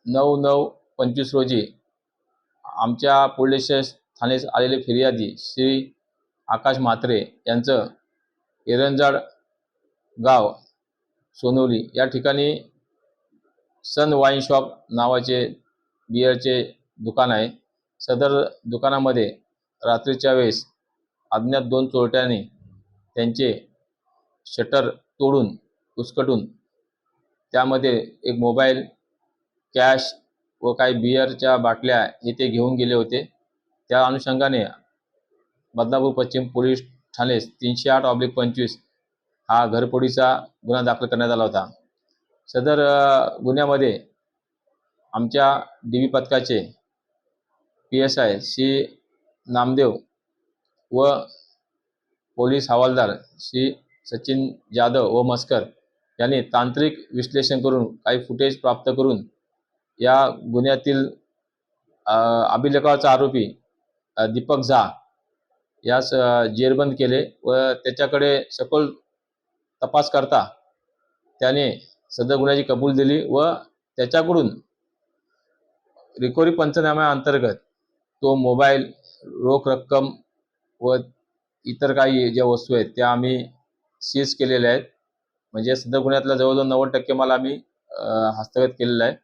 9/9/25 रोजी आमच्या police station ठाण्यास आलेले फिर्यादी श्री आकाश म्हात्रे यांचं एरंजाड गाव सोनवली या ठिकाणी सन वाईन शॉप नावाचे बिअरचे दुकान आहे। सदर दुकानामध्ये रात्रीच्या वेळेस अज्ञात 2 चोरट्यांनी त्यांचे शटर तोडून उचकटून त्यामध्ये एक मोबाईल, कॅश व काही बिअरच्या बाटल्या हे ते घेऊन गेले होते। त्या अनुषंगाने बदनापूर पश्चिम पोलीस ठाणे 308/25 हा घरफोडीचा गुन्हा दाखल करण्यात आला होता। सदर गुन्ह्यामध्ये आमच्या DB पथकाचे PSI श्री नामदेव व पोलीस हवालदार श्री सचिन जाधव व मस्कर यांनी तांत्रिक विश्लेषण करून काही फुटेज प्राप्त करून या गुन्ह्यातील अभिलेखाचा आरोपी दीपक झा यास जेरबंद केले व त्याच्याकडे सखोल तपास करता त्याने सदर गुन्ह्याची कबूल दिली व त्याच्याकडून रिकव्हरी पंचनाम्याअंतर्गत तो मोबाईल, रोख रक्कम व इतर काही ज्या वस्तू आहेत त्या आम्ही सीज केलेल्या आहेत। म्हणजे सदर गुन्ह्यातला जवळजवळ 90% माल आम्ही हस्तगत केलेला आहे।